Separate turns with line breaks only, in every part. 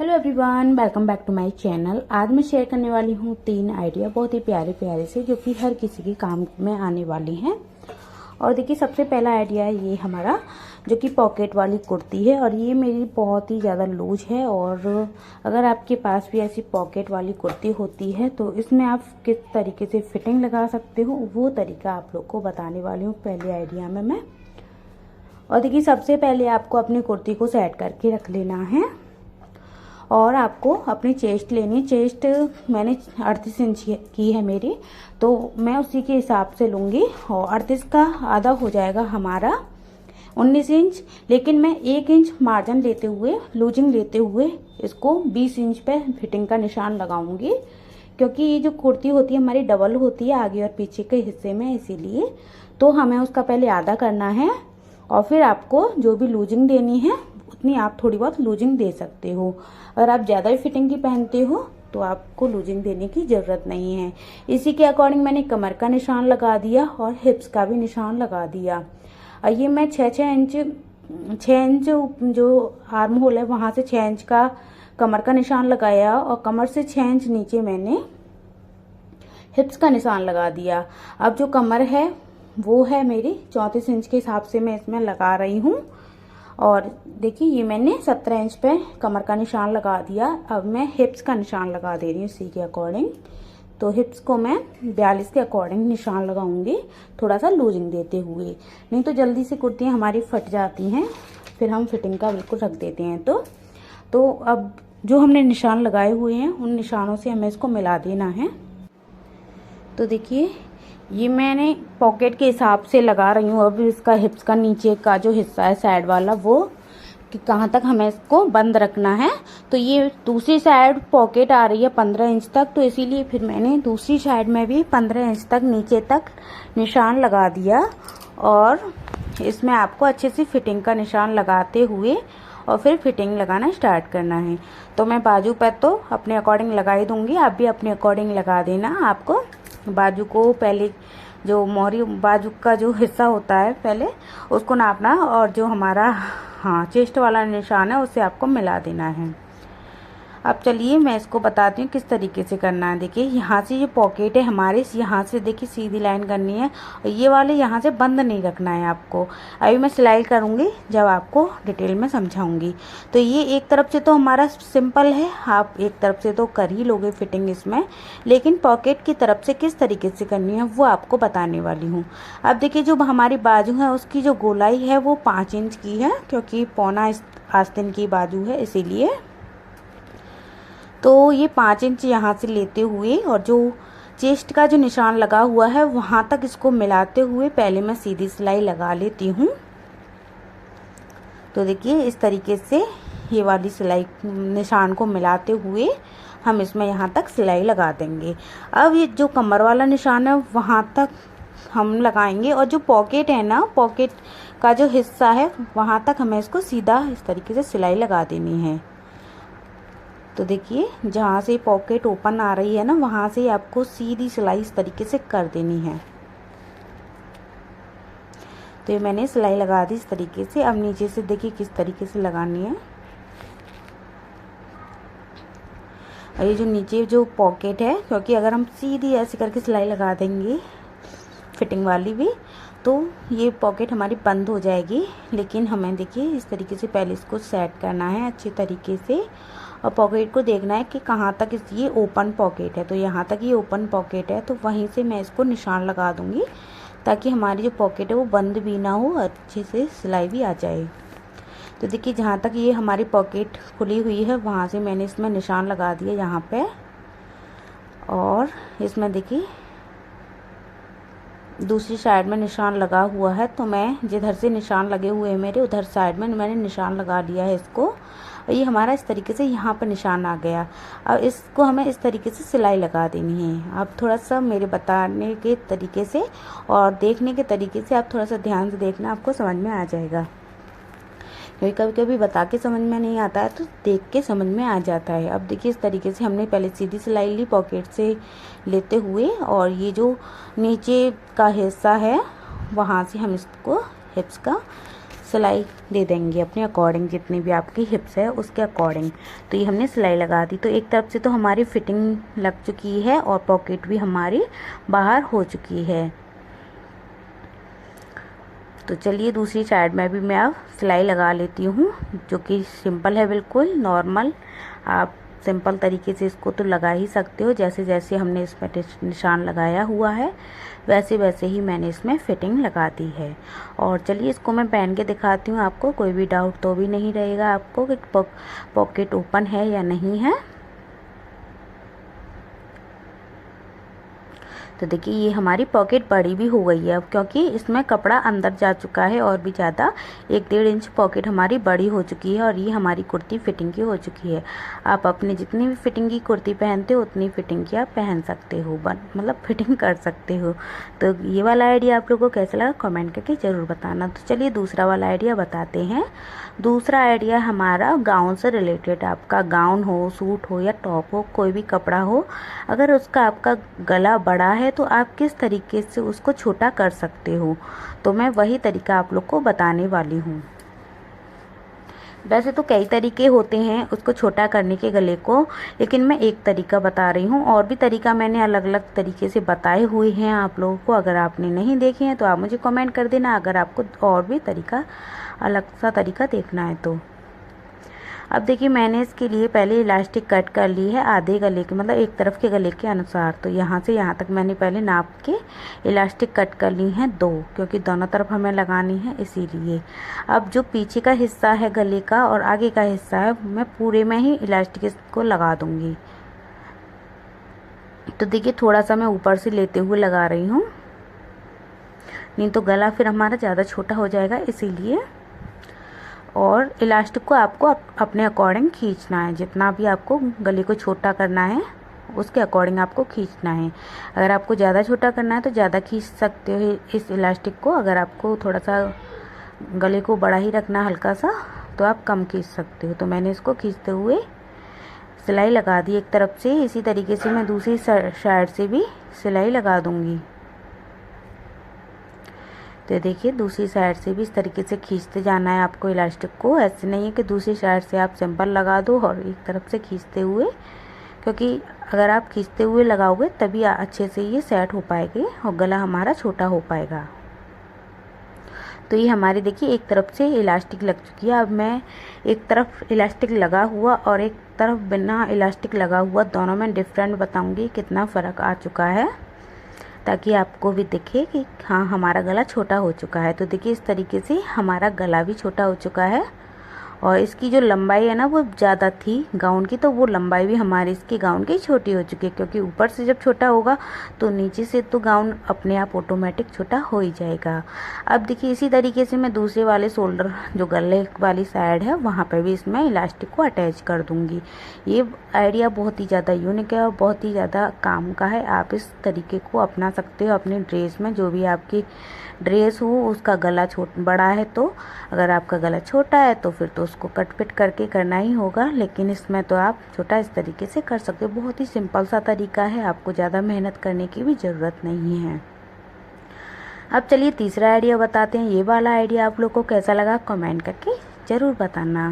Hello everyone, welcome back to my channel. आज मैं share करने वाली हूँ 3 आइडिया बहुत ही प्यारे प्यारे से, जो कि हर किसी के काम में आने वाली हैं। और देखिए, सबसे पहला आइडिया है ये हमारा, जो कि पॉकेट वाली कुर्ती है। और ये मेरी बहुत ही ज़्यादा लूज है, और अगर आपके पास भी ऐसी पॉकेट वाली कुर्ती होती है तो इसमें आप किस तरीके से फिटिंग लगा सकते हो, वो तरीका आप लोग को बताने वाली हूँ पहले आइडिया में मैं। और देखिए, सबसे पहले आपको अपनी कुर्ती को सेट करके रख लेना है, और आपको अपनी चेस्ट लेनी। चेस्ट मैंने 38 इंच की है मेरी, तो मैं उसी के हिसाब से लूँगी। और 38 का आधा हो जाएगा हमारा 19 इंच, लेकिन मैं 1 इंच मार्जिन लेते हुए, लूजिंग लेते हुए इसको 20 इंच पे फिटिंग का निशान लगाऊंगी, क्योंकि ये जो कुर्ती होती है हमारी डबल होती है आगे और पीछे के हिस्से में, इसीलिए तो हमें उसका पहले आधा करना है। और फिर आपको जो भी लूजिंग देनी है उतनी आप थोड़ी बहुत लूजिंग दे सकते हो। अगर आप ज़्यादा फिटिंग की पहनते हो तो आपको लूजिंग देने की ज़रूरत नहीं है। इसी के अकॉर्डिंग मैंने कमर का निशान लगा दिया और हिप्स का भी निशान लगा दिया। और ये मैं 6 इंच जो आर्म होल है वहाँ से 6 इंच का कमर का निशान लगाया, और कमर से 6 इंच नीचे मैंने हिप्स का निशान लगा दिया। अब जो कमर है वो है मेरी 34 इंच के हिसाब से मैं इसमें लगा रही हूँ। और देखिए, ये मैंने 17 इंच पे कमर का निशान लगा दिया। अब मैं हिप्स का निशान लगा दे रही हूँ इसी के अकॉर्डिंग। तो हिप्स को मैं 42 के अकॉर्डिंग निशान लगाऊंगी, थोड़ा सा लूजिंग देते हुए, नहीं तो जल्दी से कुर्तियाँ हमारी फट जाती हैं, फिर हम फिटिंग का बिल्कुल रख देते हैं। तो अब जो हमने निशान लगाए हुए हैं उन निशानों से हमें इसको मिला देना है। तो देखिए, ये मैंने पॉकेट के हिसाब से लगा रही हूँ। अब इसका हिप्स का नीचे का जो हिस्सा है साइड वाला, वो कि कहाँ तक हमें इसको बंद रखना है। तो ये दूसरी साइड पॉकेट आ रही है 15 इंच तक, तो इसीलिए फिर मैंने दूसरी साइड में भी 15 इंच तक नीचे तक निशान लगा दिया। और इसमें आपको अच्छे से फिटिंग का निशान लगाते हुए और फिर फिटिंग लगाना स्टार्ट करना है। तो मैं बाजू पर तो अपने अकॉर्डिंग लगा ही दूंगी, आप भी अपने अकॉर्डिंग लगा देना। आपको बाजू को पहले, जो मोहरी बाजू का जो हिस्सा होता है पहले उसको नापना, और जो हमारा चेस्ट वाला निशान है उससे आपको मिला देना है। अब चलिए मैं इसको बताती हूँ किस तरीके से करना है। देखिए, यहाँ से ये पॉकेट है हमारे, यहाँ से देखिए सीधी लाइन करनी है, और ये वाले यहाँ से बंद नहीं रखना है आपको। अभी मैं सिलाई करूँगी जब आपको डिटेल में समझाऊंगी। तो ये एक तरफ से तो हमारा सिंपल है, आप एक तरफ से तो कर ही लोगे फिटिंग इसमें, लेकिन पॉकेट की तरफ से किस तरीके से करनी है वो आपको बताने वाली हूँ। अब देखिए, जो हमारी बाजू है उसकी जो गोलाई है वो 5 इंच की है, क्योंकि पौना आस्तीन की बाजू है इसीलिए। तो ये 5 इंच यहाँ से लेते हुए, और जो चेस्ट का जो निशान लगा हुआ है वहाँ तक इसको मिलाते हुए पहले मैं सीधी सिलाई लगा लेती हूँ। तो देखिए, इस तरीके से ये वाली सिलाई निशान को मिलाते हुए हम इसमें यहाँ तक सिलाई लगा देंगे। अब ये जो कमर वाला निशान है वहाँ तक हम लगाएंगे, और जो पॉकेट है ना, पॉकेट का जो हिस्सा है वहाँ तक हमें इसको सीधा इस तरीके से सिलाई लगा देनी है। तो देखिए, जहाँ से पॉकेट ओपन आ रही है ना, वहाँ से आपको सीधी सिलाई इस तरीके से कर देनी है। तो ये मैंने सिलाई लगा दी इस तरीके से। अब नीचे से देखिए किस तरीके से लगानी है। और ये जो नीचे जो पॉकेट है, क्योंकि अगर हम सीधी ऐसे करके सिलाई लगा देंगे फिटिंग वाली भी, तो ये पॉकेट हमारी बंद हो जाएगी। लेकिन हमें देखिए इस तरीके से पहले इसको सेट करना है अच्छे तरीके से, और पॉकेट को देखना है कि कहाँ तक ये ओपन पॉकेट है। तो यहाँ तक ये ओपन पॉकेट है, तो वहीं से मैं इसको निशान लगा दूँगी, ताकि हमारी जो पॉकेट है वो बंद भी ना हो, अच्छे से सिलाई भी आ जाए। तो देखिए, जहाँ तक ये हमारी पॉकेट खुली हुई है वहाँ से मैंने इसमें निशान लगा दिया यहाँ पे। और इसमें देखिए दूसरी साइड में निशान लगा हुआ है, तो मैं जिधर से निशान लगे हुए हैं मेरे, उधर साइड में मैंने निशान लगा लिया है इसको। और ये हमारा इस तरीके से यहाँ पर निशान आ गया। अब इसको हमें इस तरीके से सिलाई लगा देनी है। अब थोड़ा सा मेरे बताने के तरीके से और देखने के तरीके से आप थोड़ा सा ध्यान से देखना, आपको समझ में आ जाएगा। क्योंकि कभी कभी बता के समझ में नहीं आता है तो देख के समझ में आ जाता है। अब देखिए, इस तरीके से हमने पहले सीधी सिलाई ली पॉकेट से लेते हुए, और ये जो नीचे का हिस्सा है वहाँ से हम इसको हिप्स का सिलाई दे देंगे अपने अकॉर्डिंग, जितनी भी आपकी हिप्स है उसके अकॉर्डिंग। तो ये हमने सिलाई लगा दी। तो एक तरफ से तो हमारी फिटिंग लग चुकी है और पॉकेट भी हमारी बाहर हो चुकी है। तो चलिए दूसरी साइड में भी मैं अब सिलाई लगा लेती हूँ, जो कि सिंपल है, बिल्कुल नॉर्मल। आप सिंपल तरीके से इसको तो लगा ही सकते हो, जैसे जैसे हमने इसमें निशान लगाया हुआ है वैसे वैसे ही मैंने इसमें फिटिंग लगा दी है। और चलिए इसको मैं पहन के दिखाती हूँ आपको, कोई भी डाउट तो भी नहीं रहेगा आपको कि पॉकेट ओपन है या नहीं है। तो देखिए ये हमारी पॉकेट बड़ी भी हो गई है अब, क्योंकि इसमें कपड़ा अंदर जा चुका है और भी ज़्यादा 1-1.5 इंच पॉकेट हमारी बड़ी हो चुकी है और ये हमारी कुर्ती फिटिंग की हो चुकी है। आप अपनी जितनी भी फिटिंग की कुर्ती पहनते हो उतनी फिटिंग की आप पहन सकते हो, मतलब फिटिंग कर सकते हो। तो ये वाला आइडिया आप लोगों को कैसा लगा कमेंट करके ज़रूर बताना। तो चलिए दूसरा वाला आइडिया बताते हैं। दूसरा आइडिया हमारा गाउन से रिलेटेड। आपका गाउन हो, सूट हो या टॉप हो, कोई भी कपड़ा हो, अगर उसका आपका गला बड़ा है तो आप किस तरीके से उसको छोटा कर सकते हो। तो मैं वही तरीका आप लोग को बताने वाली हूँ। वैसे तो कई तरीके होते हैं उसको छोटा करने के गले को, लेकिन मैं एक तरीका बता रही हूँ। और भी तरीका मैंने अलग अलग तरीके से बताए हुए हैं आप लोगों को। अगर आपने नहीं देखे हैं तो आप मुझे कमेंट कर देना, अगर आपको और भी तरीका अलग सा तरीका देखना है तो। अब देखिए मैंने इसके लिए पहले इलास्टिक कट कर ली है आधे गले के, मतलब एक तरफ के गले के अनुसार। तो यहाँ से यहाँ तक मैंने पहले नाप के इलास्टिक कट कर ली हैं 2, क्योंकि दोनों तरफ हमें लगानी है इसीलिए। अब जो पीछे का हिस्सा है गले का और आगे का हिस्सा है, मैं पूरे में ही इलास्टिक इसको लगा दूँगी। तो देखिए थोड़ा सा मैं ऊपर से लेते हुए लगा रही हूँ, नहीं तो गला फिर हमारा ज़्यादा छोटा हो जाएगा इसीलिए। और इलास्टिक को आपको अपने अकॉर्डिंग खींचना है, जितना भी आपको गले को छोटा करना है उसके अकॉर्डिंग आपको खींचना है। अगर आपको ज़्यादा छोटा करना है तो ज़्यादा खींच सकते हो इस इलास्टिक को। अगर आपको थोड़ा सा गले को बड़ा ही रखना हल्का सा तो आप कम खींच सकते हो। तो मैंने इसको खींचते हुए सिलाई लगा दी एक तरफ से। इसी तरीके से मैं दूसरी साइड से भी सिलाई लगा दूँगी। तो देखिए दूसरी साइड से भी इस तरीके से खींचते जाना है आपको इलास्टिक को। ऐसे नहीं है कि दूसरी साइड से आप सिंपल लगा दो और एक तरफ से खींचते हुए, क्योंकि अगर आप खींचते हुए लगाओगे तभी अच्छे से ये सेट हो पाएगी और गला हमारा छोटा हो पाएगा। तो ये हमारी देखिए एक तरफ से इलास्टिक लग चुकी है। अब मैं एक तरफ इलास्टिक लगा हुआ और एक तरफ बिना इलास्टिक लगा हुआ, दोनों में डिफरेंट बताऊँगी कितना फ़र्क आ चुका है, ताकि आपको भी दिखे कि हाँ हमारा गला छोटा हो चुका है। तो देखिए इस तरीके से हमारा गला भी छोटा हो चुका है। और इसकी जो लंबाई है ना वो ज़्यादा थी गाउन की, तो वो लंबाई भी हमारी इसकी गाउन की छोटी हो चुकी है, क्योंकि ऊपर से जब छोटा होगा तो नीचे से तो गाउन अपने आप ऑटोमेटिक छोटा हो ही जाएगा। अब देखिए इसी तरीके से मैं दूसरे वाले शोल्डर जो गले वाली साइड है वहाँ पर भी इसमें इलास्टिक को अटैच कर दूँगी। ये आइडिया बहुत ही ज़्यादा यूनिक है और बहुत ही ज़्यादा काम का है। आप इस तरीके को अपना सकते हो अपनी ड्रेस में, जो भी आपकी ड्रेस हो उसका गला बड़ा है। तो अगर आपका गला छोटा है तो फिर तो उसको कट फिट करके करना ही होगा, लेकिन इसमें तो आप छोटा इस तरीके से कर सकते हो। बहुत ही सिंपल सा तरीका है, आपको ज़्यादा मेहनत करने की भी ज़रूरत नहीं है। अब चलिए तीसरा आइडिया बताते हैं। ये वाला आइडिया आप लोग को कैसा लगा कमेंट करके ज़रूर बताना।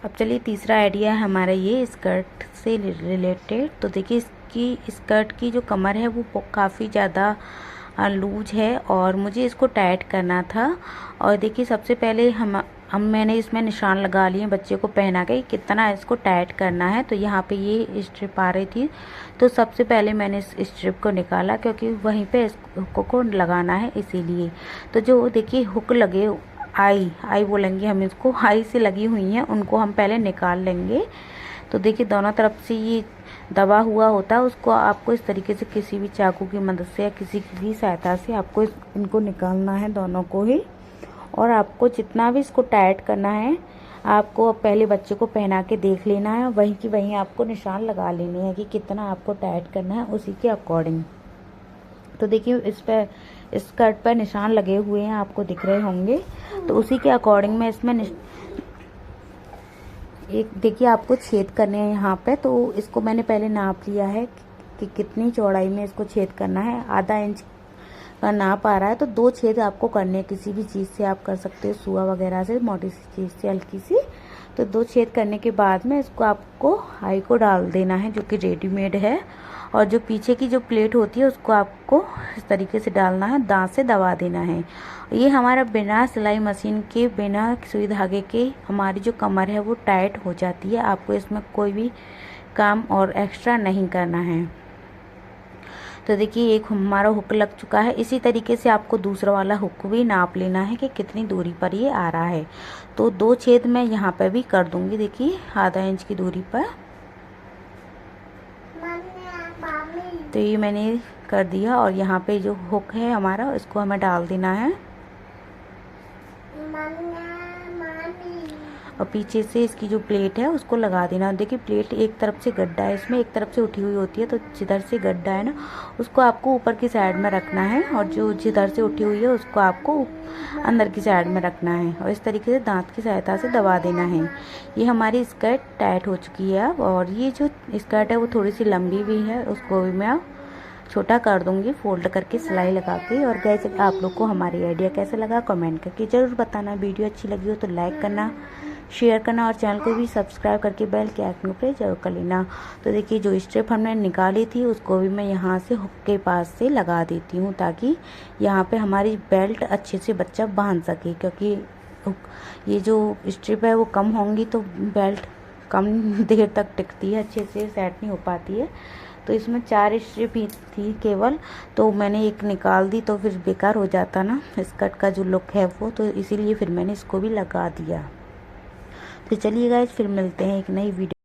अब चलिए तीसरा आइडिया हमारा ये स्कर्ट से रिलेटेड। तो देखिए इसकी स्कर्ट की जो कमर है वो काफ़ी ज़्यादा लूज है और मुझे इसको टाइट करना था। और देखिए सबसे पहले मैंने इसमें निशान लगा लिए बच्चे को पहना के कितना इसको टाइट करना है। तो यहाँ पे ये स्ट्रिप आ रही थी, तो सबसे पहले मैंने इस स्ट्रिप को निकाला, क्योंकि वहीं पे इस हुक को लगाना है इसीलिए। तो जो देखिए हुक लगे आई बोलेंगे हम इसको, आई से लगी हुई हैं उनको हम पहले निकाल लेंगे। तो देखिए दोनों तरफ से ये दबा हुआ होता है, उसको आपको इस तरीके से किसी भी चाकू की मदद से या किसी की भी सहायता से आपको इनको निकालना है दोनों को ही। और आपको जितना भी इसको टाइट करना है आपको पहले बच्चे को पहना के देख लेना है, वहीं की वहीं आपको निशान लगा लेने हैं कि कितना आपको टाइट करना है उसी के अकॉर्डिंग। तो देखिए इस पर स्कर्ट पर निशान लगे हुए हैं, आपको दिख रहे होंगे। तो उसी के अकॉर्डिंग मैं इसमें एक देखिए आपको छेद करने हैं यहाँ पे। तो इसको मैंने पहले नाप लिया है कि कितनी चौड़ाई में इसको छेद करना है। आधा इंच का नाप आ रहा है। तो 2 छेद आपको करने हैं, किसी भी चीज़ से आप कर सकते हो, सुआ वगैरह से, मोटी सी चीज़ से हल्की सी। तो 2 छेद करने के बाद में इसको आपको आई को डाल देना है, जो कि रेडीमेड है। और जो पीछे की जो प्लेट होती है उसको आपको इस तरीके से डालना है, दांत से दबा देना है। ये हमारा बिना सिलाई मशीन के, बिना सुई धागे के हमारी जो कमर है वो टाइट हो जाती है। आपको इसमें कोई भी काम और एक्स्ट्रा नहीं करना है। तो देखिए एक हमारा हुक लग चुका है। इसी तरीके से आपको दूसरा वाला हुक भी नाप लेना है कि कितनी दूरी पर ये आ रहा है। तो 2 छेद मैं यहाँ पे भी कर दूंगी, देखिए ½ इंच की दूरी पर। तो ये मैंने कर दिया और यहाँ पे जो हुक है हमारा, इसको हमें डाल देना है और पीछे से इसकी जो प्लेट है उसको लगा देना। देखिए प्लेट एक तरफ से गड्ढा है, इसमें एक तरफ से उठी हुई होती है, तो जिधर से गड्ढा है ना उसको आपको ऊपर की साइड में रखना है और जो जिधर से उठी हुई है उसको आपको अंदर की साइड में रखना है और इस तरीके से दांत की सहायता से दबा देना है। ये हमारी स्कर्ट टाइट हो चुकी है अब। और ये जो स्कर्ट है वो थोड़ी सी लंबी भी है, उसको भी मैं छोटा कर दूंगी फोल्ड करके सिलाई लगा के। और गाइस आप लोग को हमारी आइडिया कैसा लगा कमेंट करके ज़रूर बताना। वीडियो अच्छी लगी हो तो लाइक करना, शेयर करना और चैनल को भी सब्सक्राइब करके बेल के आइकन पे जरूर कर लेना। तो देखिए जो स्ट्रिप हमने निकाली थी उसको भी मैं यहाँ से हुक के पास से लगा देती हूँ, ताकि यहाँ पे हमारी बेल्ट अच्छे से बच्चा बांध सके। क्योंकि ये जो स्ट्रिप है वो कम होंगी तो बेल्ट कम देर तक टिकती है, अच्छे से सेट नहीं हो पाती है। तो इसमें 4 स्ट्रिप ही थी केवल, तो मैंने एक निकाल दी तो फिर बेकार हो जाता ना स्कर्ट का जो लुक है वो, तो इसीलिए फिर मैंने इसको भी लगा दिया। तो चलिए गाइस फिर मिलते हैं एक नई वीडियो।